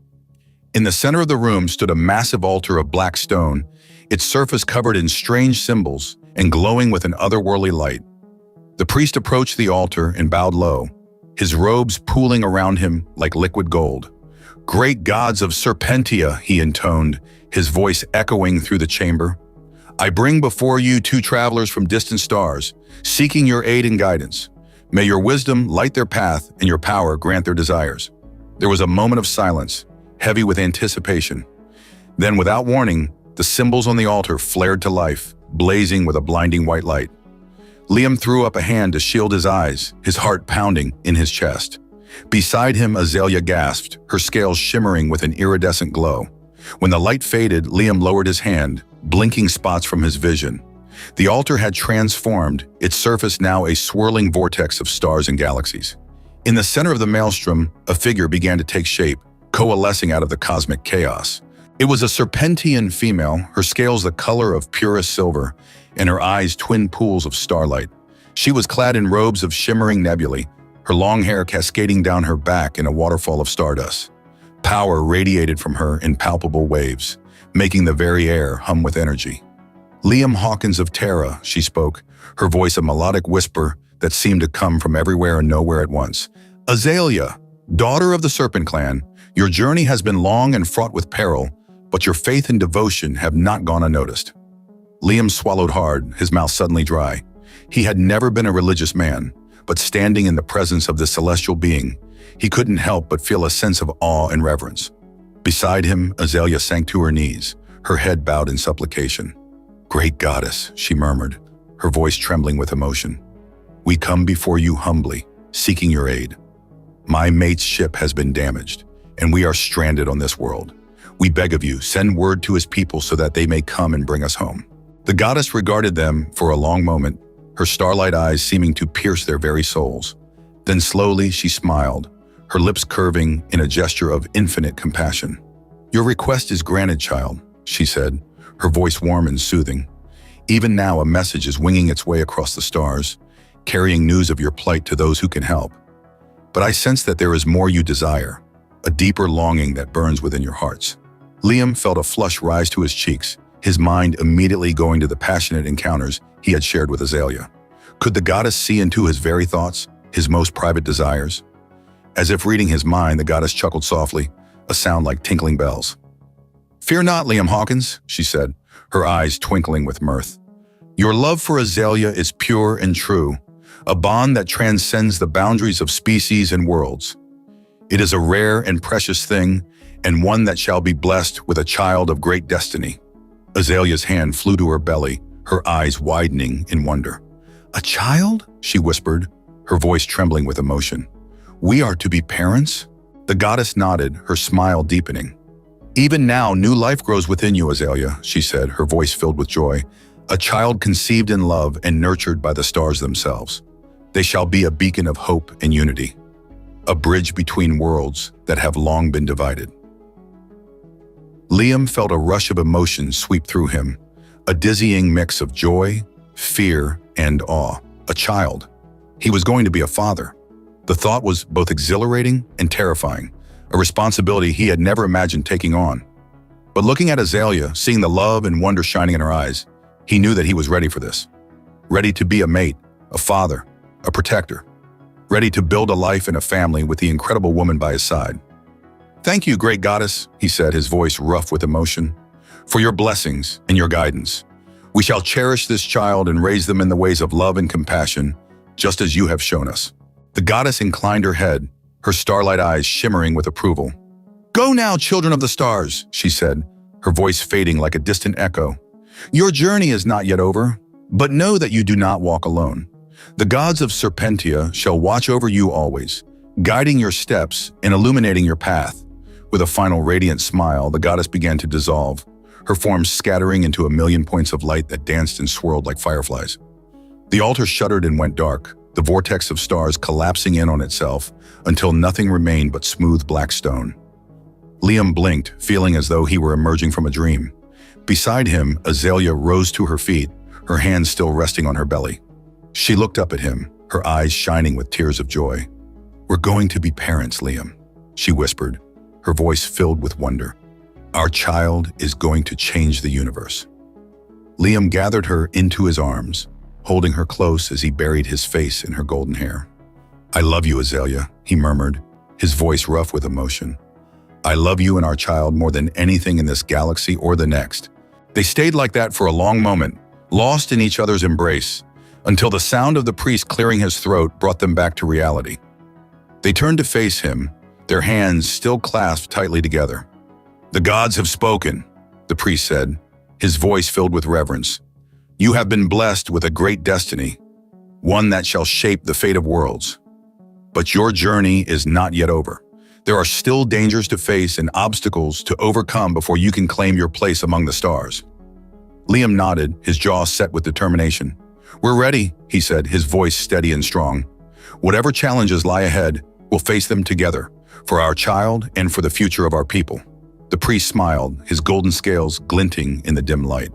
In the center of the room stood a massive altar of black stone, its surface covered in strange symbols and glowing with an otherworldly light. The priest approached the altar and bowed low, his robes pooling around him like liquid gold. "Great gods of Serpentia," he intoned, his voice echoing through the chamber. "I bring before you two travelers from distant stars, seeking your aid and guidance. May your wisdom light their path and your power grant their desires." There was a moment of silence, heavy with anticipation. Then, without warning, the symbols on the altar flared to life, blazing with a blinding white light. Liam threw up a hand to shield his eyes, his heart pounding in his chest. Beside him, Azalea gasped, her scales shimmering with an iridescent glow. When the light faded, Liam lowered his hand, blinking spots from his vision. The altar had transformed, its surface now a swirling vortex of stars and galaxies. In the center of the maelstrom, a figure began to take shape, coalescing out of the cosmic chaos. It was a Serpentian female, her scales the color of purest silver, and her eyes twin pools of starlight. She was clad in robes of shimmering nebulae, her long hair cascading down her back in a waterfall of stardust. Power radiated from her in palpable waves, making the very air hum with energy. "Liam Hawkins of Terra," she spoke, her voice a melodic whisper that seemed to come from everywhere and nowhere at once. "Azalea, daughter of the Serpent Clan, your journey has been long and fraught with peril, but your faith and devotion have not gone unnoticed." Liam swallowed hard, his mouth suddenly dry. He had never been a religious man, but standing in the presence of this celestial being, he couldn't help but feel a sense of awe and reverence. Beside him, Azalea sank to her knees, her head bowed in supplication. "Great goddess," she murmured, her voice trembling with emotion. "We come before you humbly, seeking your aid. My mate's ship has been damaged, and we are stranded on this world. We beg of you, send word to his people so that they may come and bring us home." The goddess regarded them for a long moment, her starlight eyes seeming to pierce their very souls. Then slowly she smiled, her lips curving in a gesture of infinite compassion. "Your request is granted, child," she said, her voice warm and soothing. "Even now a message is winging its way across the stars, carrying news of your plight to those who can help. But I sense that there is more you desire, a deeper longing that burns within your hearts." Liam felt a flush rise to his cheeks, his mind immediately going to the passionate encounters he had shared with Azalea. Could the goddess see into his very thoughts, his most private desires? As if reading his mind, the goddess chuckled softly, a sound like tinkling bells. "Fear not, Liam Hawkins," she said, her eyes twinkling with mirth. "Your love for Azalea is pure and true, a bond that transcends the boundaries of species and worlds. It is a rare and precious thing, and one that shall be blessed with a child of great destiny." Azalea's hand flew to her belly, her eyes widening in wonder. "A child?" she whispered, her voice trembling with emotion. "We are to be parents?" The goddess nodded, her smile deepening. "Even now, new life grows within you, Azalea," she said, her voice filled with joy. "A child conceived in love and nurtured by the stars themselves. They shall be a beacon of hope and unity, a bridge between worlds that have long been divided." Liam felt a rush of emotion sweep through him, a dizzying mix of joy, fear, and awe. A child. He was going to be a father. The thought was both exhilarating and terrifying, a responsibility he had never imagined taking on. But looking at Azalea, seeing the love and wonder shining in her eyes, he knew that he was ready for this. Ready to be a mate, a father, a protector. Ready to build a life and a family with the incredible woman by his side. "Thank you, great goddess," he said, his voice rough with emotion, "for your blessings and your guidance. We shall cherish this child and raise them in the ways of love and compassion, just as you have shown us." The goddess inclined her head, her starlight eyes shimmering with approval. "Go now, children of the stars," she said, her voice fading like a distant echo. "Your journey is not yet over, but know that you do not walk alone. The gods of Serpentia shall watch over you always, guiding your steps and illuminating your path." With a final radiant smile, the goddess began to dissolve, her form scattering into a million points of light that danced and swirled like fireflies. The altar shuddered and went dark, the vortex of stars collapsing in on itself until nothing remained but smooth black stone. Liam blinked, feeling as though he were emerging from a dream. Beside him, Azalea rose to her feet, her hands still resting on her belly. She looked up at him, her eyes shining with tears of joy. "We're going to be parents, Liam," she whispered, her voice filled with wonder. Our child is going to change the universe. Liam gathered her into his arms, holding her close as he buried his face in her golden hair. I love you, Azalea, he murmured, his voice rough with emotion. I love you and our child more than anything in this galaxy or the next. They stayed like that for a long moment, lost in each other's embrace, until the sound of the priest clearing his throat brought them back to reality. They turned to face him, their hands still clasped tightly together. The gods have spoken, the priest said, his voice filled with reverence. You have been blessed with a great destiny, one that shall shape the fate of worlds. But your journey is not yet over. There are still dangers to face and obstacles to overcome before you can claim your place among the stars. Liam nodded, his jaw set with determination. We're ready, he said, his voice steady and strong. Whatever challenges lie ahead, we'll face them together, for our child and for the future of our people. The priest smiled, his golden scales glinting in the dim light.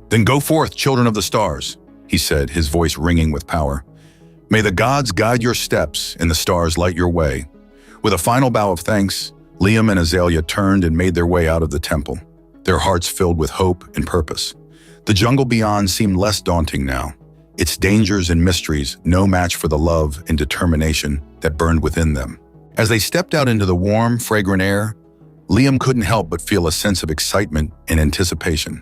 Then go forth, children of the stars, he said, his voice ringing with power. May the gods guide your steps and the stars light your way. With a final bow of thanks, Liam and Azalea turned and made their way out of the temple, their hearts filled with hope and purpose. The jungle beyond seemed less daunting now, its dangers and mysteries no match for the love and determination that burned within them. As they stepped out into the warm, fragrant air, Liam couldn't help but feel a sense of excitement and anticipation.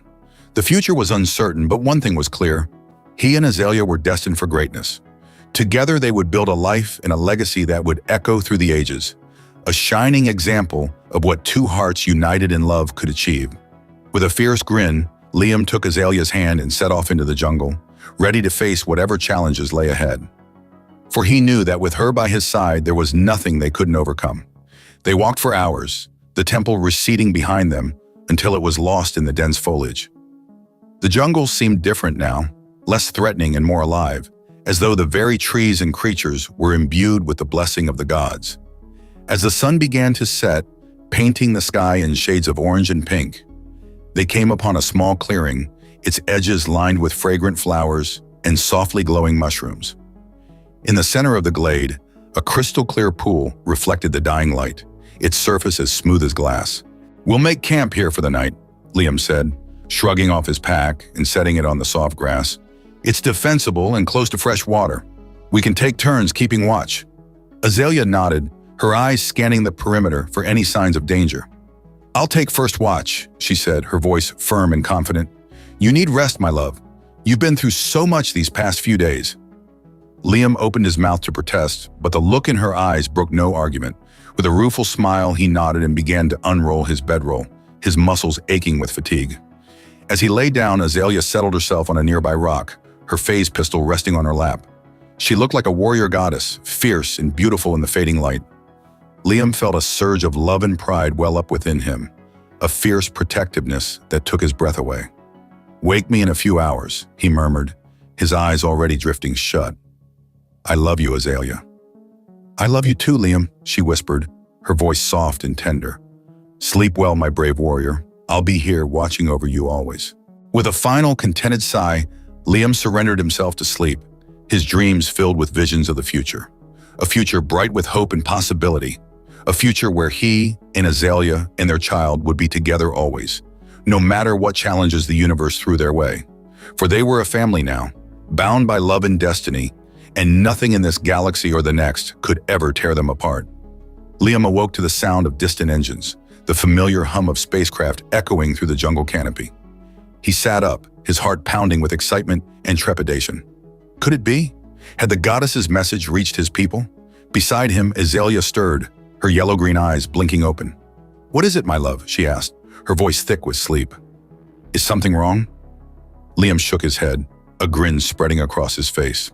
The future was uncertain, but one thing was clear. He and Azalea were destined for greatness. Together they would build a life and a legacy that would echo through the ages, a shining example of what two hearts united in love could achieve. With a fierce grin, Liam took Azalea's hand and set off into the jungle, ready to face whatever challenges lay ahead. For he knew that with her by his side, there was nothing they couldn't overcome. They walked for hours, the temple receding behind them until it was lost in the dense foliage. The jungle seemed different now, less threatening and more alive, as though the very trees and creatures were imbued with the blessing of the gods. As the sun began to set, painting the sky in shades of orange and pink, they came upon a small clearing, its edges lined with fragrant flowers and softly glowing mushrooms. In the center of the glade, a crystal-clear pool reflected the dying light, its surface as smooth as glass. We'll make camp here for the night, Liam said, shrugging off his pack and setting it on the soft grass. It's defensible and close to fresh water. We can take turns keeping watch. Azalea nodded, her eyes scanning the perimeter for any signs of danger. I'll take first watch, she said, her voice firm and confident. You need rest, my love. You've been through so much these past few days. Liam opened his mouth to protest, but the look in her eyes broke no argument. With a rueful smile, he nodded and began to unroll his bedroll, his muscles aching with fatigue. As he lay down, Azalea settled herself on a nearby rock, her phase pistol resting on her lap. She looked like a warrior goddess, fierce and beautiful in the fading light. Liam felt a surge of love and pride well up within him, a fierce protectiveness that took his breath away. Wake me in a few hours, he murmured, his eyes already drifting shut. I love you, Azalea. I love you too, Liam, she whispered, her voice soft and tender. Sleep well, my brave warrior. I'll be here watching over you always. With a final contented sigh, Liam surrendered himself to sleep, his dreams filled with visions of the future. A future bright with hope and possibility. A future where he and Azalea and their child would be together always, no matter what challenges the universe threw their way. For they were a family now, bound by love and destiny, and nothing in this galaxy or the next could ever tear them apart. Liam awoke to the sound of distant engines, the familiar hum of spacecraft echoing through the jungle canopy. He sat up, his heart pounding with excitement and trepidation. Could it be? Had the goddess's message reached his people? Beside him, Azalea stirred, her yellow-green eyes blinking open. What is it, my love? She asked, her voice thick with sleep. Is something wrong? Liam shook his head, a grin spreading across his face.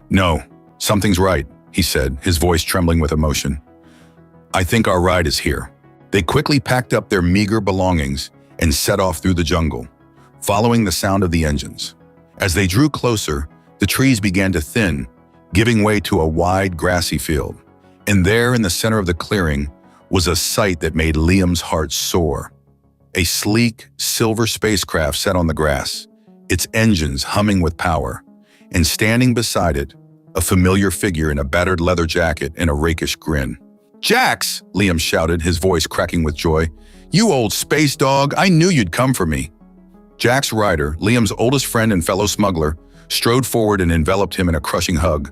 No, something's right, he said, his voice trembling with emotion. I think our ride is here. They quickly packed up their meager belongings and set off through the jungle, following the sound of the engines. As they drew closer, the trees began to thin, giving way to a wide, grassy field. And there in the center of the clearing was a sight that made Liam's heart soar. A sleek, silver spacecraft set on the grass, its engines humming with power, and standing beside it, a familiar figure in a battered leather jacket and a rakish grin. Jax! Liam shouted, his voice cracking with joy. "You old space dog, I knew you'd come for me." Jack's rider, Liam's oldest friend and fellow smuggler, strode forward and enveloped him in a crushing hug.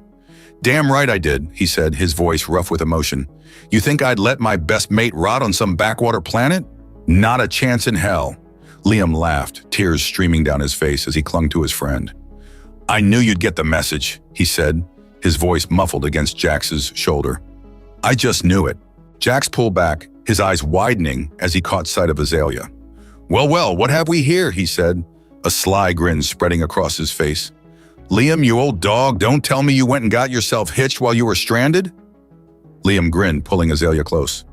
"Damn right I did," he said, his voice rough with emotion. "You think I'd let my best mate rot on some backwater planet? Not a chance in hell." Liam laughed, tears streaming down his face as he clung to his friend. "I knew you'd get the message," he said, his voice muffled against Jax's shoulder. "I just knew it." Jax pulled back, his eyes widening as he caught sight of Azalea. Well, what have we here?" he said, a sly grin spreading across his face. "Liam, you old dog, don't tell me you went and got yourself hitched while you were stranded?" Liam grinned, pulling Azalea close.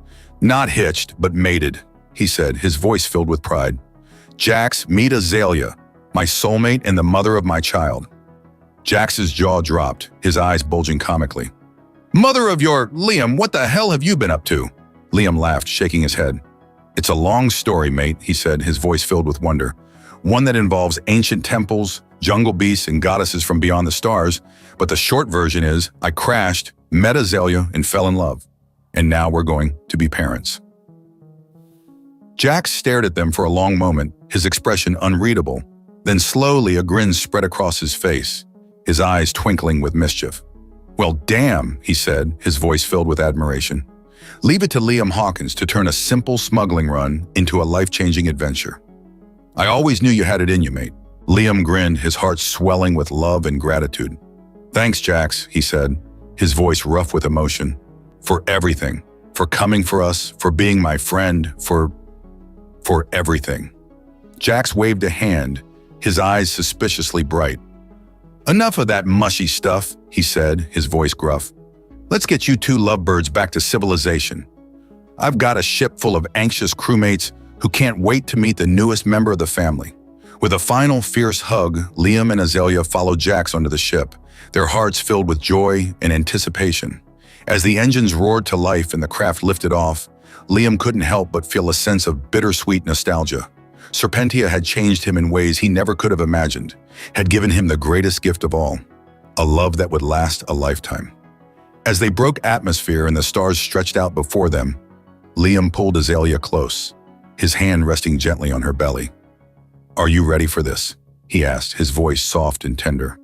"Not hitched, but mated," he said, his voice filled with pride. "Jax, meet Azalea, my soulmate and the mother of my child." Jax's jaw dropped, his eyes bulging comically. "Mother of your… Liam, what the hell have you been up to?" Liam laughed, shaking his head. "It's a long story, mate," he said, his voice filled with wonder. "One that involves ancient temples, jungle beasts, and goddesses from beyond the stars, but the short version is, I crashed, met Azalea, and fell in love. And now we're going to be parents." Jax stared at them for a long moment, his expression unreadable. Then slowly a grin spread across his face, his eyes twinkling with mischief. "Well, damn," he said, his voice filled with admiration. "Leave it to Liam Hawkins to turn a simple smuggling run into a life-changing adventure. I always knew you had it in you, mate." Liam grinned, his heart swelling with love and gratitude. "Thanks, Jax," he said, his voice rough with emotion. "For everything. For coming for us, for being my friend, for everything." Jax waved a hand, his eyes suspiciously bright. "Enough of that mushy stuff," he said, his voice gruff. "Let's get you two lovebirds back to civilization. I've got a ship full of anxious crewmates who can't wait to meet the newest member of the family." With a final fierce hug, Liam and Azalea followed Jax onto the ship, their hearts filled with joy and anticipation. As the engines roared to life and the craft lifted off, Liam couldn't help but feel a sense of bittersweet nostalgia. Serpentia had changed him in ways he never could have imagined, had given him the greatest gift of all, a love that would last a lifetime. As they broke atmosphere and the stars stretched out before them, Liam pulled Azalea close, his hand resting gently on her belly. "Are you ready for this?" he asked, his voice soft and tender.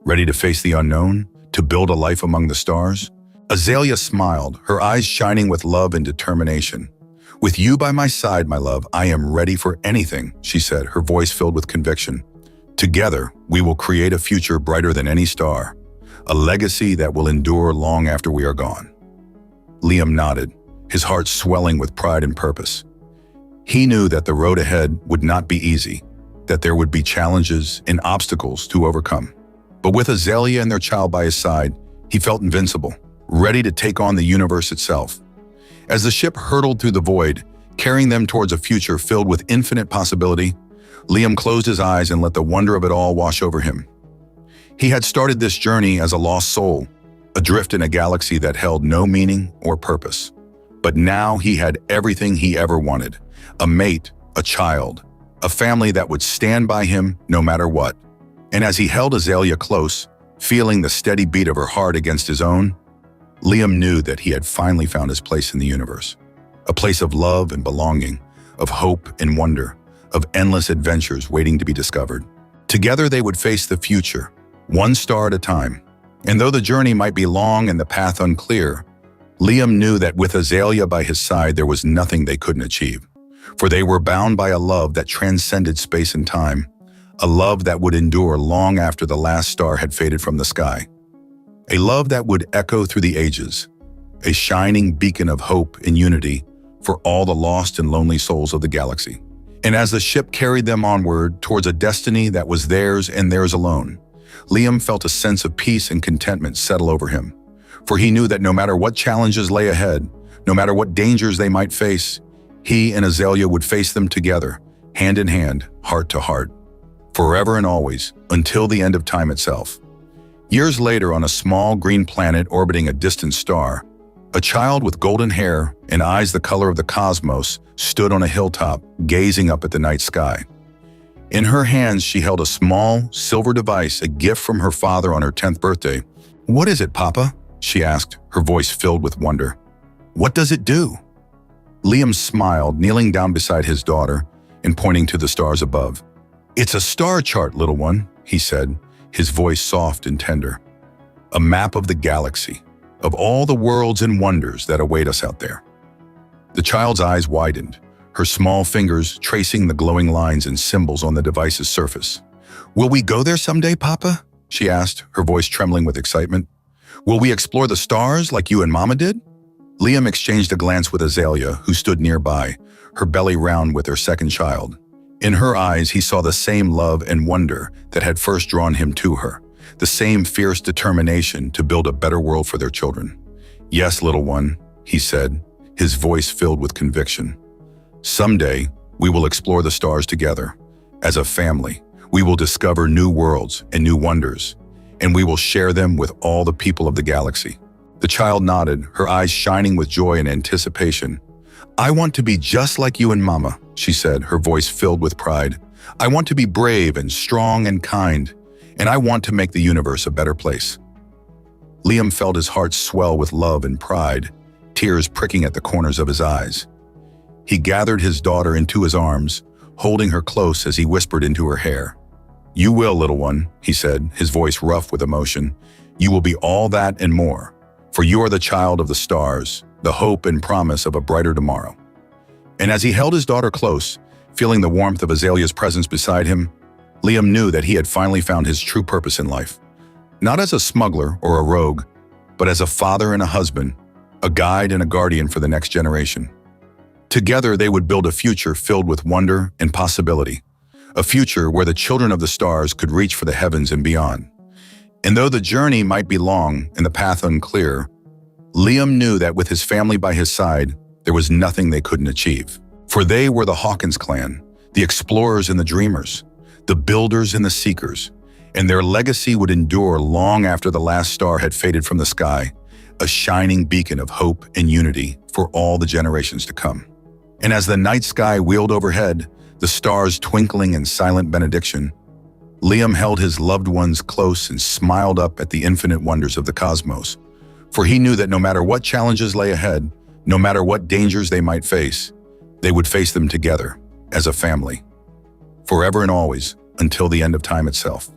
"Ready to face the unknown? To build a life among the stars?" Azalea smiled, her eyes shining with love and determination. "With you by my side, my love, I am ready for anything," she said, her voice filled with conviction. "Together, we will create a future brighter than any star, a legacy that will endure long after we are gone." Liam nodded, his heart swelling with pride and purpose. He knew that the road ahead would not be easy, that there would be challenges and obstacles to overcome. But with Azalea and their child by his side, he felt invincible, ready to take on the universe itself. As the ship hurtled through the void, carrying them towards a future filled with infinite possibility, Liam closed his eyes and let the wonder of it all wash over him. He had started this journey as a lost soul, adrift in a galaxy that held no meaning or purpose. But now he had everything he ever wanted: a mate, a child, a family that would stand by him no matter what. And as he held Azalea close, feeling the steady beat of her heart against his own, Liam knew that he had finally found his place in the universe. A place of love and belonging, of hope and wonder, of endless adventures waiting to be discovered. Together they would face the future, one star at a time. And though the journey might be long and the path unclear, Liam knew that with Azalea by his side there was nothing they couldn't achieve. For they were bound by a love that transcended space and time, a love that would endure long after the last star had faded from the sky. A love that would echo through the ages, a shining beacon of hope and unity for all the lost and lonely souls of the galaxy. And as the ship carried them onward towards a destiny that was theirs and theirs alone, Liam felt a sense of peace and contentment settle over him. For he knew that no matter what challenges lay ahead, no matter what dangers they might face, he and Azalea would face them together, hand in hand, heart to heart, forever and always, until the end of time itself. Years later, on a small green planet orbiting a distant star, a child with golden hair and eyes the color of the cosmos stood on a hilltop, gazing up at the night sky. In her hands, she held a small, silver device, a gift from her father on her 10th birthday. "What is it, Papa?" she asked, her voice filled with wonder. "What does it do?" Liam smiled, kneeling down beside his daughter and pointing to the stars above. "It's a star chart, little one," he said, his voice soft and tender. "A map of the galaxy, of all the worlds and wonders that await us out there." The child's eyes widened, her small fingers tracing the glowing lines and symbols on the device's surface. "Will we go there someday, Papa?" she asked, her voice trembling with excitement. "Will we explore the stars like you and Mama did?" Liam exchanged a glance with Azalea, who stood nearby, her belly round with her second child. In her eyes, he saw the same love and wonder that had first drawn him to her, the same fierce determination to build a better world for their children. "Yes, little one," he said, his voice filled with conviction. "Someday, we will explore the stars together. As a family, we will discover new worlds and new wonders, and we will share them with all the people of the galaxy." The child nodded, her eyes shining with joy and anticipation. "I want to be just like you and Mama," she said, her voice filled with pride. "I want to be brave and strong and kind, and I want to make the universe a better place." Liam felt his heart swell with love and pride, tears pricking at the corners of his eyes. He gathered his daughter into his arms, holding her close as he whispered into her hair. "You will, little one," he said, his voice rough with emotion. "You will be all that and more, for you are the child of the stars, the hope and promise of a brighter tomorrow." And as he held his daughter close, feeling the warmth of Azalea's presence beside him, Liam knew that he had finally found his true purpose in life. Not as a smuggler or a rogue, but as a father and a husband, a guide and a guardian for the next generation. Together, they would build a future filled with wonder and possibility, a future where the children of the stars could reach for the heavens and beyond. And though the journey might be long and the path unclear, Liam knew that with his family by his side, there was nothing they couldn't achieve. For they were the Hawkins clan, the explorers and the dreamers, the builders and the seekers, and their legacy would endure long after the last star had faded from the sky, a shining beacon of hope and unity for all the generations to come. And as the night sky wheeled overhead, the stars twinkling in silent benediction, Liam held his loved ones close and smiled up at the infinite wonders of the cosmos. For he knew that no matter what challenges lay ahead, no matter what dangers they might face, they would face them together, as a family, forever and always, until the end of time itself.